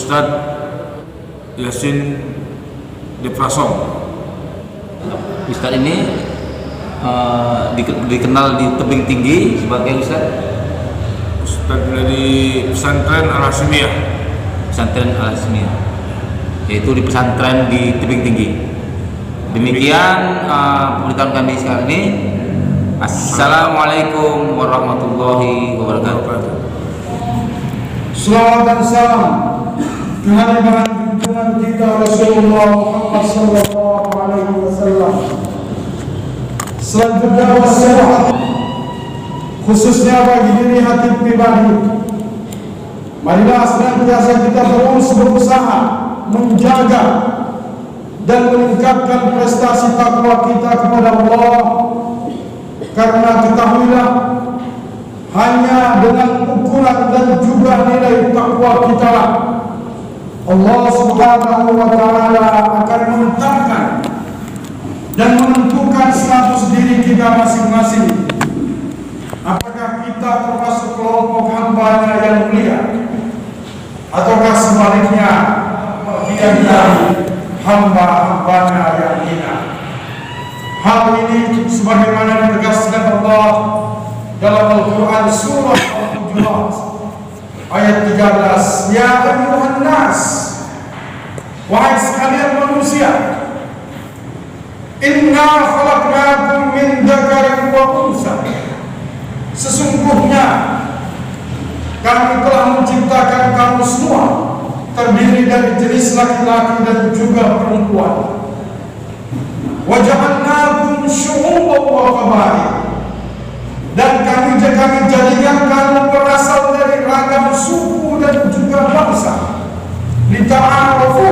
Ustadz Yasin Deprasong. Ustadz ini dikenal di tebing tinggi sebagai Ustadz dari pesantren Al-Hasmiyah. Pesantren Al-Hasmiyah, yaitu di pesantren di tebing tinggi. Demikian pemberitahuan kami sekarang ini. Assalamualaikum warahmatullahi wabarakatuh. Salawat dan salam kehadiran junjungan kita Rasulullah Muhammad sallallahu alaihi wasallam. Selanjutnya wasiat khususnya bagi diri hati pribadi. Marilah senantiasa kita terus berusaha menjaga dan meningkatkan prestasi takwa kita kepada Allah, karena ketahuilah hanya dengan ukuran dan juga nilai takwa kita lah Allah Subhanahu wa Ta'ala akan menetapkan dan menentukan status diri kita masing-masing. Apakah kita termasuk kelompok hamba-Nya yang mulia, ataukah sebaliknya bagian dari hamba-hamba-Nya yang hina. Hal ini sebagaimana ditegaskan Allah dalam Al-Quran surah Al-Hujurat ayat 13, ya ayyuhan nas, wahai sekalian manusia, inna khalaqnakum min dzakarin wa unsa, sesungguhnya kami telah menciptakan kamu semua terdiri dari jenis laki-laki dan juga perempuan. Wa ja'alnakum syu'uban wa qabail, dan kami jadikan kamu berasal dari ragam suku dan juga bangsa. Lita'arafu,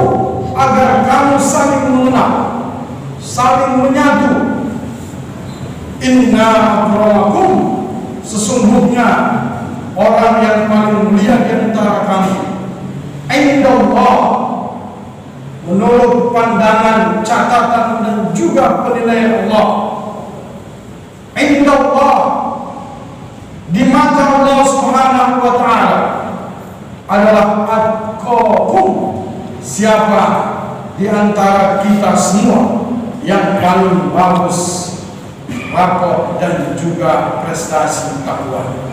agar kamu saling mengenal, saling menyatu. Inna akramakum, sesungguhnya orang yang paling mulia di antara kami indallah, menurut pandangan, catatan dan juga penilaian Allah, indallah, di mata Allah Subhanahu wa Ta'ala, adalah atqakum, siapa di antara kita semua yang paling bagus rapor dan juga prestasi takwa.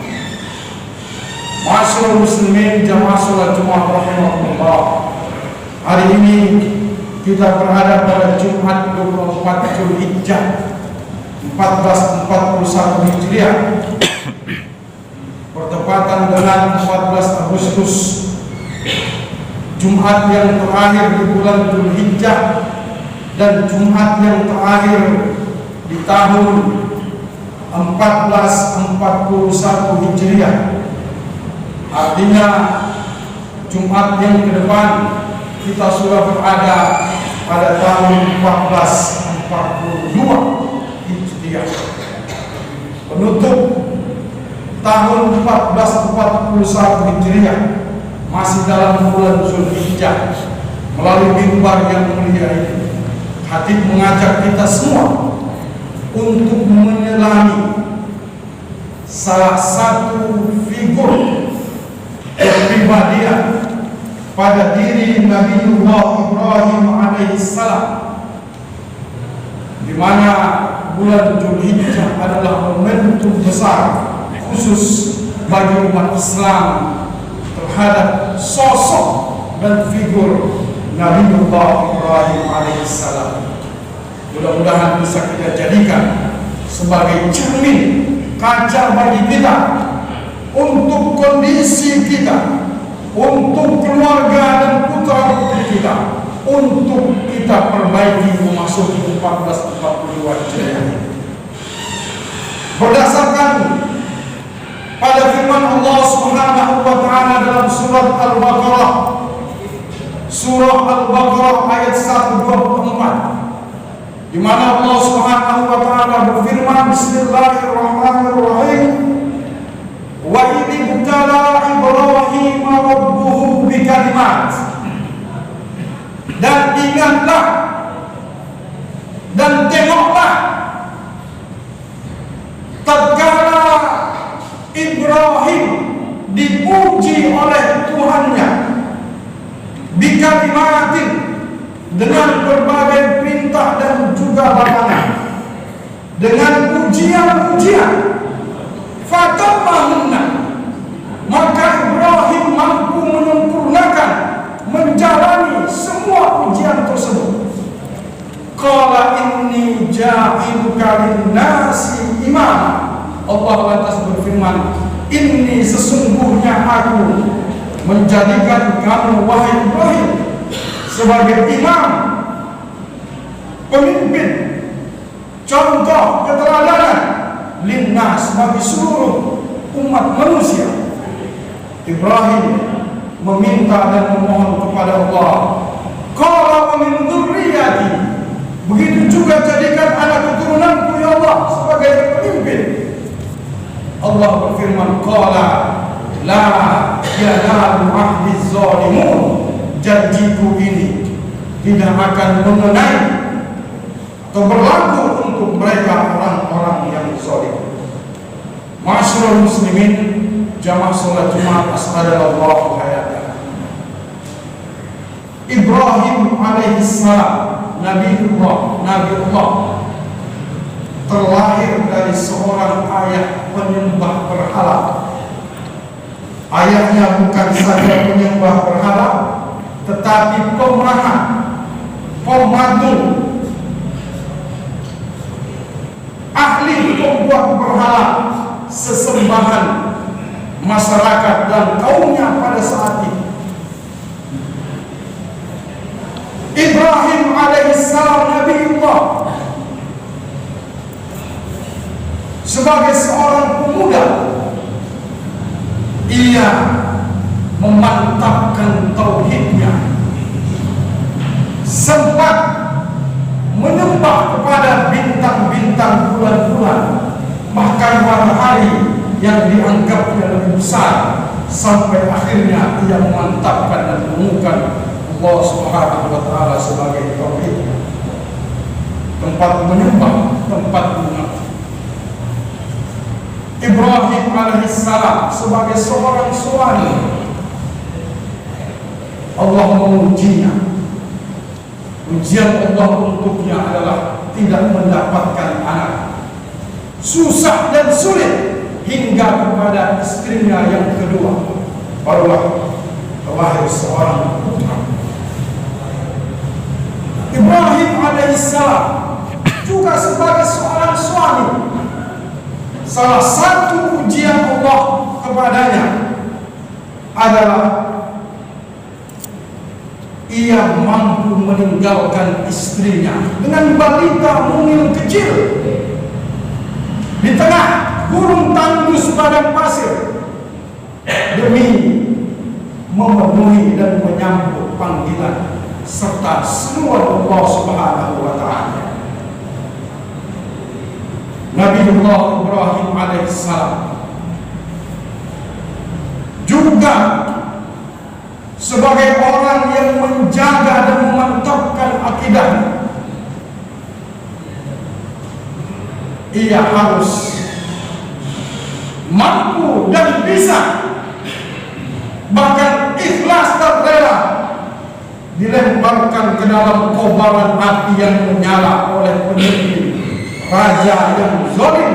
Masyaallah muslimin jamaah salat Jumat rahimahullah. Hari ini kita berada pada Jumat 24 Zulhijjah 1441 Hijriah, bertepatan dengan 14 Agustus, Jumat yang terakhir di bulan Zulhijjah dan Jumat yang terakhir di tahun 1441 Hijriah. Artinya Jumat yang ke depan kita sudah berada pada tahun 1442 Hijriah, penutup tahun 1441 Hijriah, masih dalam bulan Zulhijjah. Melalui mimbar yang mulia ini, Khatib mengajak kita semua untuk menyelami salah satu figur kepribadian pada diri Nabiullah Ibrahim alaihissalam, di mana bulan Zulhijjah adalah momentum besar khusus bagi umat Islam terhadap sosok dan figur Nabiullah Ibrahim alaihissalam. Mudah-mudahan bisa kita jadikan sebagai cermin kaca bagi kita, untuk kondisi kita, untuk keluarga dan putra-putri kita, untuk kita perbaiki memasuki 1442 Hijriah. Berdasarkan pada firman Allah Subhanahu wa Ta'ala dalam surat Al-Baqarah, surah Al-Baqarah ayat 124, di mana Allah Subhanahu wa Ta'ala berfirman, Bismillahirrahmanirrahim, wa idh ibtala Ibrahim rabbuhu bikalimat, dan ingatlah dan tengoklah tatkala Ibrahim diuji oleh Tuhannya dengan berbagai perintah dan juga larangan, dengan ujian-ujian. Fatammahunna, maka Ibrahim mampu menyempurnakan, menjalani semua ujian tersebut. Qala inni ja'iluka lin-nasi imama. Allah lantas berfirman, inni sesungguhnya aku menjadikan kamu wahai Ibrahim sebagai imam, pemimpin, contoh keteladanan linnas, bagi seluruh umat manusia. Ibrahim meminta dan memohon kepada Allah, qala wa min dzurriyyati, begitu juga jadikan anak keturunanku ya Allah sebagai pemimpin. Allah berfirman, qala la yanalu ahdi zalimun, janjiku ini tidak akan mengenai atau berlaku untuk mereka orang-orang yang zalim. Ma'asyiral muslimin, jamaah salat Jumat as'adallahu hayatah. Ibrahim alaihissalam, Nabiullah, terlahir dari seorang ayah penyembah berhala. Ayahnya bukan saja penyembah berhala, tetapi pemaham, pemadu, ahli membuat berhala, sesembahan masyarakat dan kaumnya pada saat itu. Ibrahim alaihissalam, Nabiullah, sebagai seorang pemuda, ia memantapkan tauhidnya, sempat menyembah kepada bintang-bintang, bulan-bulan, bahkan matahari yang dianggapnya lebih besar, sampai akhirnya ia memantapkan dan menemukan Allah Subhanahu wa Ta'ala sebagai tauhid, tempat menyembah, tempat mengaku. Ibrahim alaihissalam sebagai seorang suami, Allah mengujinya. Ujian Allah untuknya adalah tidak mendapatkan anak, susah dan sulit, hingga kepada istrinya yang kedua barulah lahir seorang putra. Ibrahim alaihissalam juga sebagai seorang suami, salah satu ujian Allah kepadanya adalah ia mampu meninggalkan istrinya dengan balita mungil kecil di tengah gurun tandus padang pasir demi memenuhi dan menyambut panggilan serta seruan Allah Subhanahu wa Ta'ala. Nabiullah Ibrahim alaihissalam juga sebagai orang yang menjaga dan memantapkan akidahnya, ia harus mampu dan bisa, bahkan ikhlas dan rela dilemparkan ke dalam kobaran api yang menyala oleh pemimpin raja yang zalim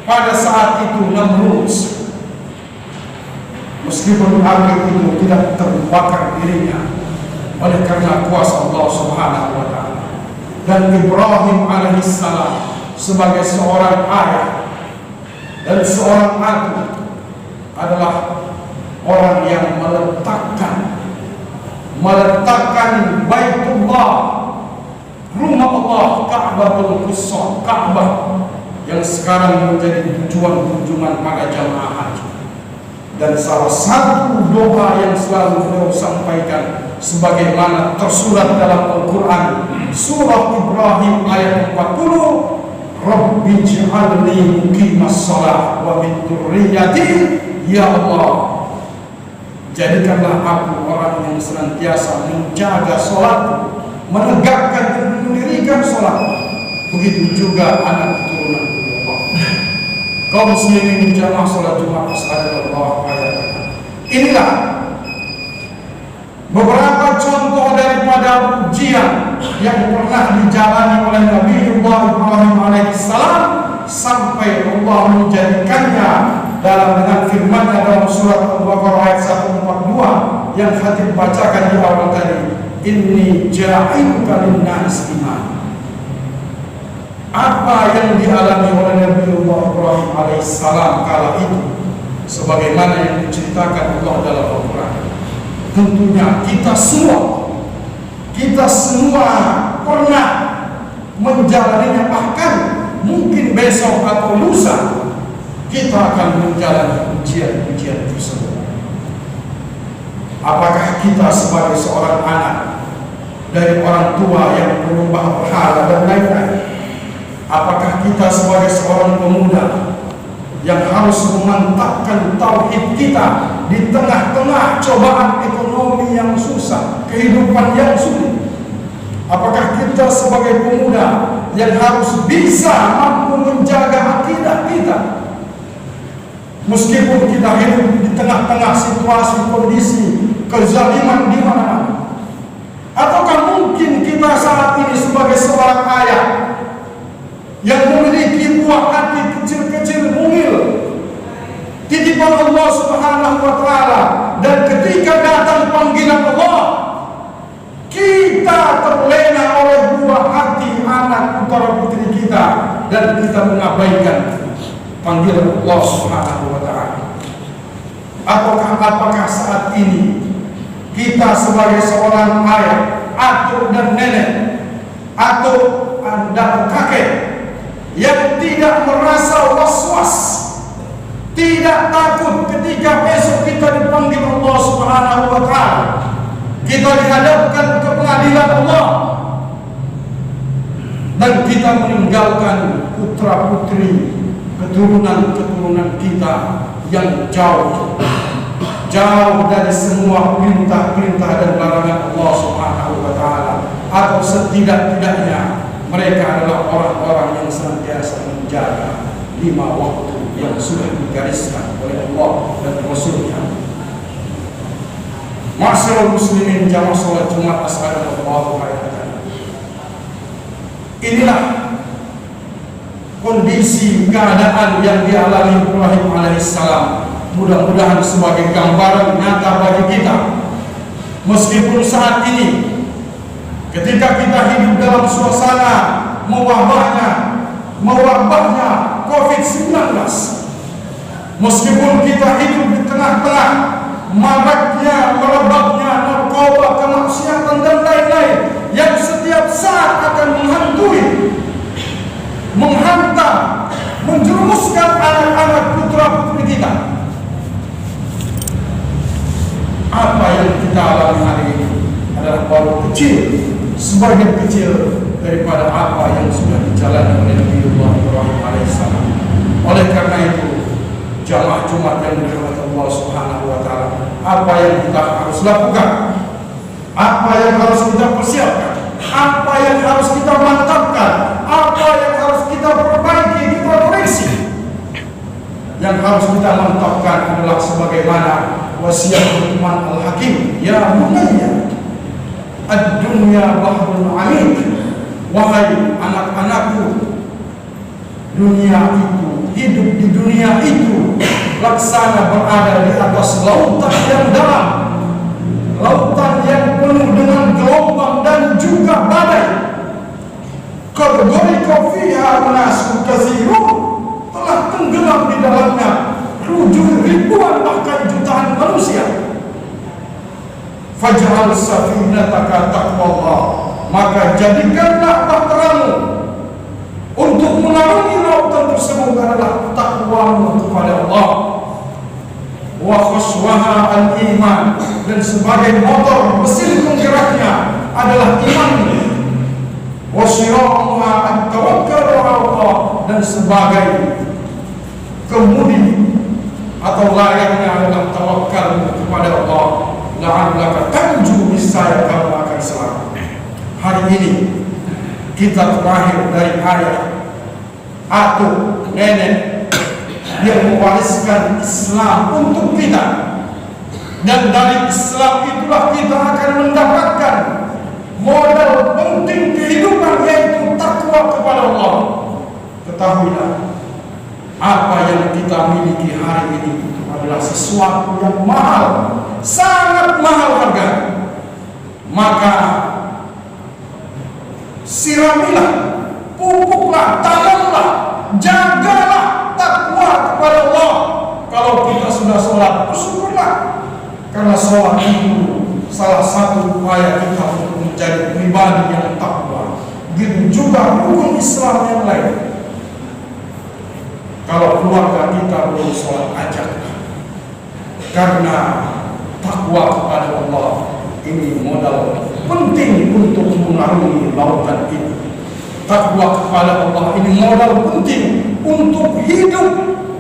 pada saat itu, Namrud. Meskipun api itu tidak terbakar dirinya oleh karena kuasa Allah Subhanahu wa Ta'ala. Dan Ibrahim alaihissalam sebagai seorang ayah dan seorang anak adalah orang yang meletakkan Baitullah, rumah Allah, Ka'batul Qudsa, Ka'bah yang sekarang menjadi tujuan kunjungan para jamaah haji. Dan salah satu doa yang selalu beliau sampaikan sebagaimana tersurat dalam Al-Quran surah Ibrahim ayat 40, Rabbi ij'alni muqimas shalah wa min dzurriyyati, ya Allah, jadikanlah aku orang yang senantiasa menjaga sholatku, menegakkan dan mendirikan sholat, begitu juga anak keturunanku ya Allah. Kaum muslimin jamaah sholat Jumat as'adallahu hayatah. Inilah beberapa beberapa contoh daripada ujian yang pernah dijalani oleh Nabiullah Ibrahim alaihissalam sampai Allah menjadikannya dengan firman-Nya dalam surat Al-Baqarah ayat 142 yang khatib bacakan di awal tadi, inni ja'iluka lin-nas imama. Apa yang dialami oleh Nabiullah Ibrahim alaihissalam kala itu sebagaimana yang diceritakan Allah dalam Al-Quran. Tentunya kita semua pernah menjalaninya, bahkan mungkin besok atau lusa kita akan menjalani ujian-ujian tersebut. Apakah kita sebagai seorang anak dari orang tua yang menyembah berhala dan lain-lain, apakah kita sebagai seorang pemuda yang harus memantapkan tauhid kita di tengah-tengah cobaan ekonomi yang susah, kehidupan yang sulit? Apakah kita sebagai pemuda yang harus bisa mampu menjaga akidah kita meskipun kita hidup di tengah-tengah situasi kondisi kezaliman di mana-mana? Ataukah mungkin kita saat ini sebagai seorang ayah yang memiliki buah hati kecil-kecil mungil, titipan Allah Subhanahu wa Ta'ala, dan ketika datang panggilan Allah, kita terlena oleh buah hati anak putra putri kita dan kita mengabaikan panggilan Allah Subhanahu wa Ta'ala? Apakah saat ini kita sebagai seorang ayah atau dan nenek atau dan kakek yang tidak merasa was-was, tidak takut ketika besok kita dipanggil Allah Subhanahu wa Ta'ala, kita dihadapkan ke pengadilan Allah, dan kita meninggalkan putra-putri keturunan-keturunan kita yang jauh dari semua perintah-perintah dan larangan Allah Subhanahu wa Ta'ala, atau setidak-tidaknya mereka adalah orang-orang yang senantiasa menjaga 5 waktu yang sudah digariskan oleh Allah dan Rasul-Nya. Ma'asyiral muslimin jamaah salat Jumat Assalamualaikum warahmatullahi. Inilah kondisi keadaan yang dialami Ibrahim alaihissalam. Mudah-mudahan sebagai gambaran nyata bagi kita, meskipun saat ini ketika kita hidup dalam suasana mewabahnya COVID-19, meskipun kita hidup di tengah-tengah maraknya, merebaknya narkoba, kemaksiatan dan lain-lain yang setiap saat akan menghantui, menghantam, menjerumuskan anak-anak putra-putri kita, apa yang kita alami hari ini adalah baru kecil, sebagian kecil daripada apa yang sudah dijalani oleh Nabiullah Ibrahim alaihissalam. Oleh karena itu, jamaah Jumat yang dirahmati Allah Subhanahu wa Ta'ala, apa yang kita harus lakukan, apa yang harus kita persiapkan, apa yang harus kita mantapkan, apa yang harus kita perbaiki, kita koreksi. Yang harus kita mantapkan adalah sebagaimana wasiat Luqman Al-Hakim, ya bunayya ad-dunya bahrun 'amik, wahai anak-anakku, dunia itu, hidup di dunia itu laksana berada di atas lautan yang dalam, lautan yang penuh dengan gelombang dan juga badai. Qad fiha unasun katsirun, telah tenggelam di dalamnya ribuan bahkan jutaan manusia. Faj'al safinataka taqwallah, maka jadikanlah bahteramu untuk mengarungi lautan tersebut adalah takwamu kepada Allah. Wa khuswaha al-iman, dan sebagai motor mesin penggeraknya adalah iman. Wa syiraha at-tawakkul ala Allah, dan sebagai kemudi atau layaknya adalah tawakal kepada Allah. La'allaka tanju, niscaya kamu akan selamat. Hari ini kita terakhir dari ayah atau nenek yang mewariskan Islam untuk kita, Dan dari Islam itulah kita akan mendapatkan modal penting kehidupan, yaitu takwa kepada Allah. Ketahuilah, apa yang kita miliki hari ini adalah sesuatu yang mahal, sangat mahal harga. Maka siramilah, pupuklah, tanamlah, jagalah takwa kepada Allah. Kalau kita sudah sholat, bersyukurlah, karena sholat itu salah satu upaya kita untuk menjadi pribadi yang takwa. Begitu juga rukun Islam yang lain. Kalau keluarga kita belum sholat, ajaklah, karena takwa kepada Allah ini modal penting untuk mengarungi lautan ini. Takwa kepada Allah ini modal penting untuk hidup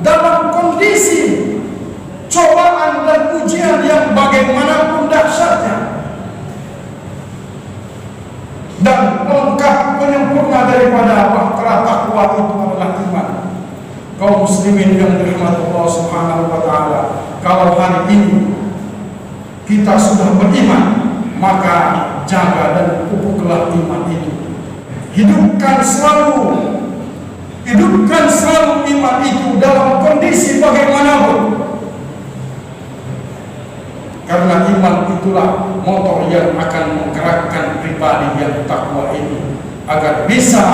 dalam kondisi cobaan dan ujian yang bagaimanapun dahsyatnya. Dan lengkap penyempurna daripada bahtera takwa itu adalah iman. Kaum muslimin yang dirahmati Allah Subhanahu wa taala, kalau hari ini kita sudah beriman, maka jaga dan pupuklah iman itu. Hidupkan selalu iman itu dalam kondisi bagaimanapun. Karena iman itulah motor yang akan menggerakkan pribadi yang takwa ini agar bisa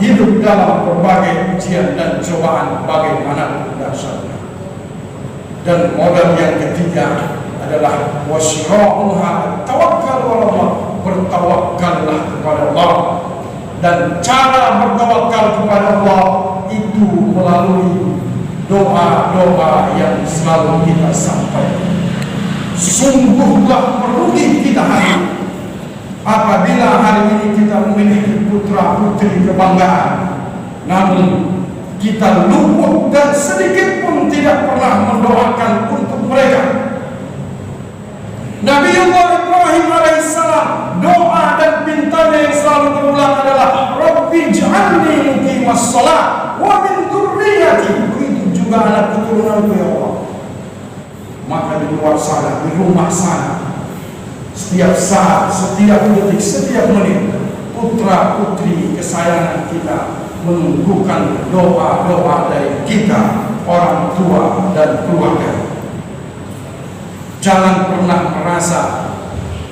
hidup dalam berbagai ujian dan cobaan bagaimanapun dahsyatnya. Dan modal yang ketiga adalah wasyira'uha, tawakkal Allah, bertawakallah kepada Allah. Dan cara bertawakal kepada Allah itu melalui doa-doa yang selalu kita sampaikan. Sungguhlah merugi kita hari apabila hari ini kita memiliki putra putri kebanggaan, namun kita luput dan sedikit pun tidak pernah mendoakan untuk mereka. Nabiullah Ibrahim alaihissalam, doa dan pintanya yang selalu berulang adalah Rabbi ij'alni muqimas shalah wa min dzurriyyati. Begitu juga anak keturunanku ya Allah. Maka di luar sana, di rumah sana, setiap saat, setiap detik, setiap menit, putra putri kesayangan kita menunggukan doa-doa dari kita, orang tua dan keluarga. Jangan pernah merasa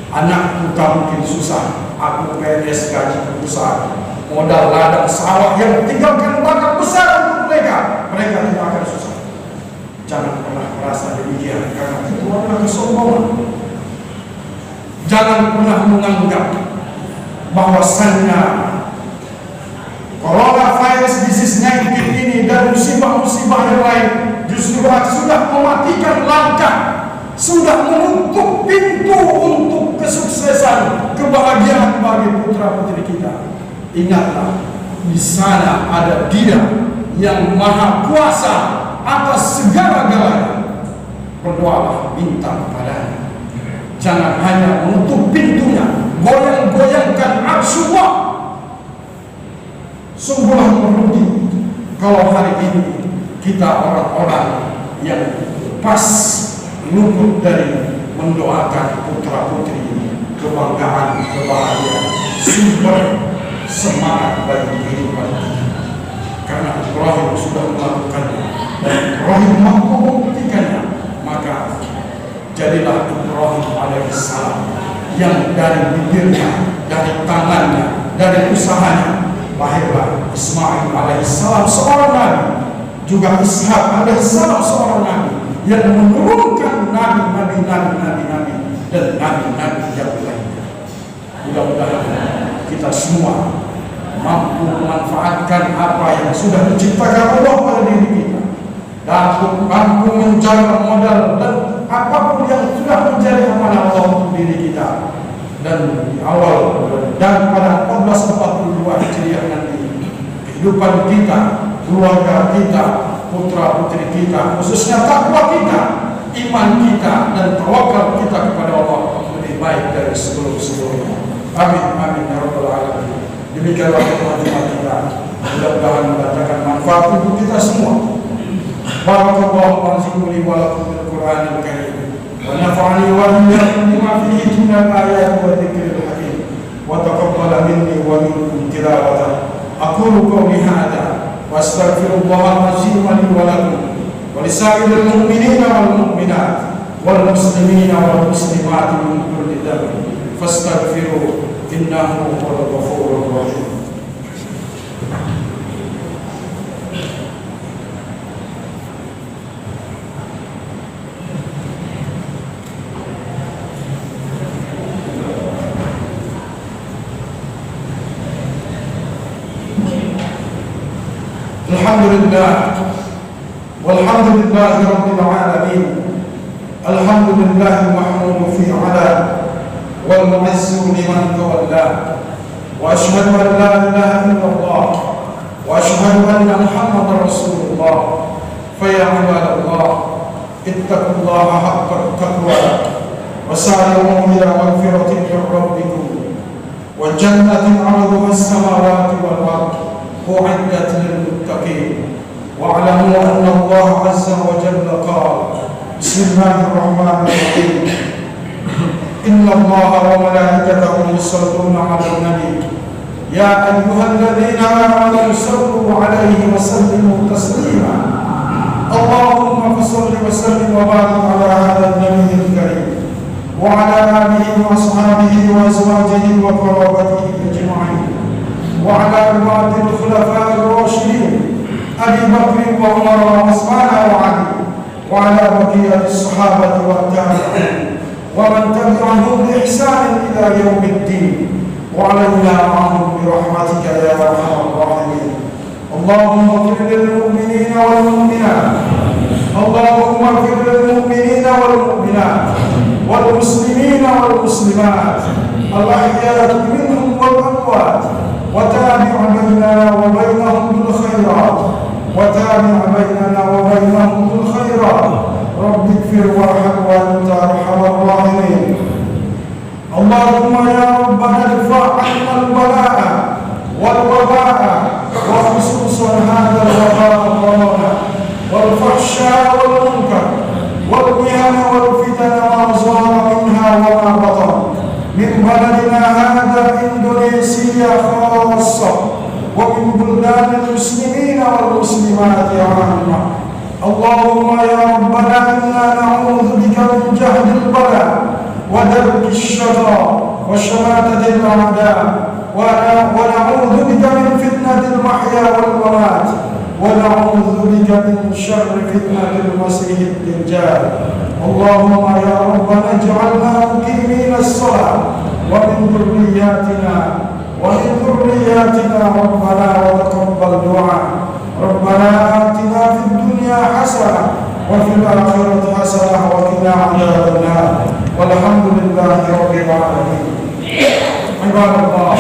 anakku tak mungkin susah, aku PNS gaji besar, modal ladang sawah yang tinggalkan bakat besar untuk mereka tidak akan susah. Jangan pernah merasa demikian, karena itu adalah kesombongan. Jangan pernah menganggap bahwasannya coronavirus disease 19 ini dan musibah-musibah yang lain justru sudah mematikan langkah, sudah menutup pintu untuk kesuksesan, kebahagiaan bagi putra putri kita. Ingatlah, di sana ada Dia yang Maha Kuasa atas segala-galanya. Berdoalah, minta kepadanya. Jangan hanya menutup pintunya, goyang-goyangkan arsyullah. Sungguhlah merugi kalau hari ini kita orang-orang yang pas luput dari mendoakan putra putri kebanggaan, kebahagiaan, sumber semangat bagi kehidupan kita. Karena Ibrahim sudah melakukannya dan Ibrahim mampu membuktikannya, maka jadilah Ibrahim alaihissalam yang dari bibirnya, dari tangannya, dari usahanya lahirlah Ismail alaihissalam seorang nabi, juga Ishak alaihissalam seorang nabi yang menurunkan nabi-nabi dan nabi-nabi yang lainnya. Mudah-mudahan kita semua mampu memanfaatkan apa yang sudah diciptakan Allah pada diri kita, dan mampu menjaga modal dan apapun yang sudah menjadi amanah Allah untuk diri kita. Dan di awal dan pada 1442 Hijriah nanti, kehidupan kita, keluarga kita, putra putri kita, khususnya takwa kita, iman kita, dan tawakal kita kepada Allah lebih baik dari sebelum-sebelumnya. Amin, amin ya rabbal alamin. Demikianlah pertemuan kita, mudah-mudahan mendatangkan manfaat untuk kita semua. Barakallahu fiikum wa lakum bil Qur'anil Karim wa ونفعني وإياكم بما فيه من الآيات والذكر الحكيم وتقبل مني ومنكم تلاوته. أقول قولي هذا وأستغفر الله العظيم لي ولكم ولسائر المؤمنين والمؤمنات والمسلمين والمسلمات من كل ذنب فاستغفروه إنه هو الغفور الرحيم. الحمد لله والحمد لله رب العالمين. الحمد لله المحمود في علاه والمعز لمن تولاه. وأشهد أن لا إله إلا الله وأشهد أن محمدا رسول الله. فيا عباد الله اتقوا الله حق التقوى وسارعوا إلى مغفرة من ربكم وجنة عرضها السماوات والأرض أعدت للمتقين. واعلموا أن الله عز وجل قال: بسم الله الرحمن الرحيم إن الله وملائكته يصلون على النبي يا أيها الذين آمنوا صلوا عليه وسلموا تسليما. اللهم صل وسلم وبارك على هذا النبي الكريم وعلى آله وأصحابه وأزواجه وقرابته أجمعين وعلى عباد الخلفاء الراشدين أبي بكر وعمر وعثمان وعلي وعلى بقية الصحابة والتابعين ومن تبعهم بإحسان إلى يوم الدين وعلينا معهم برحمتك يا أرحم الراحمين. اللهم اغفر للمؤمنين والمؤمنات اللهم اغفر للمؤمنين والمؤمنات والمسلمين والمسلمات الأحياء منهم والأموات وتابع بيننا وبينهم بالخيرات رب اغفر وارحم وأنت أرحم الراحمين. اللهم يا ربنا ارفع عنا البلاء والوباء وخصوصا هذا الوباء كورونا والفحشاء والمنكر والمهن والفتن ما ظهر منها وما بطن من بلدنا هذا إندونيسيا خاصة ومن بلدان المسلمين والمسلمات عامة. اللهم يا ربنا إنا نعوذ بك من جهد البلاء ودرك الشقاء وشماتة الأعداء ونعوذ بك من فتنة المحيا والممات ونعوذ بك من شر فتنة المسيح الدجال. اللهم يا ربنا اجعلنا مقيمين الصلاة ومن ذرياتنا ربنا وتقبل دعاء. ربنا آتنا في الدنيا حسنة وفي الآخرة حسنة وقنا عذاب النار والحمد لله رب العالمين. عباد الله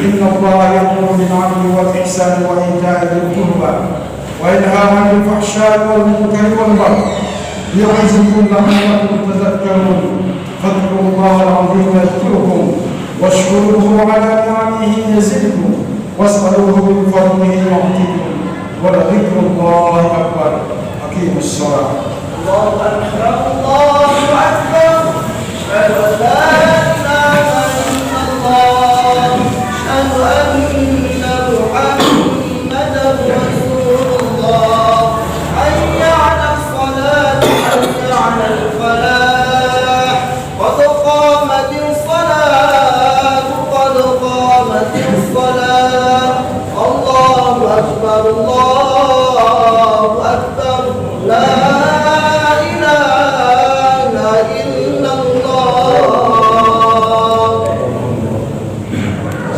إن الله يأمر بالعدل والإحسان وإيتاء ذي القربى وينهى عن الفحشاء والمنكر والبغي يعظكم لعلكم تذكرون. فاذكروا الله العظيم يذكركم واشكروه على نعمه يزدكم واسألوه من فضله يعطيكم ولذكر الله أكبر. أقيموا الصلاة. الله أكبر الله أكبر. أشهد أن لا إله إلا الله. أشهد أن محمدا رسول الله. حي على الصلاة حي على الفلاح. قد قامت الصلاة قد قامت الصلاة. الله أكبر الله أكبر. لا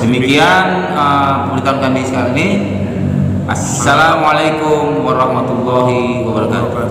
Demikian pemberitahuan kami sekarang ini. Assalamualaikum warahmatullahi wabarakatuh.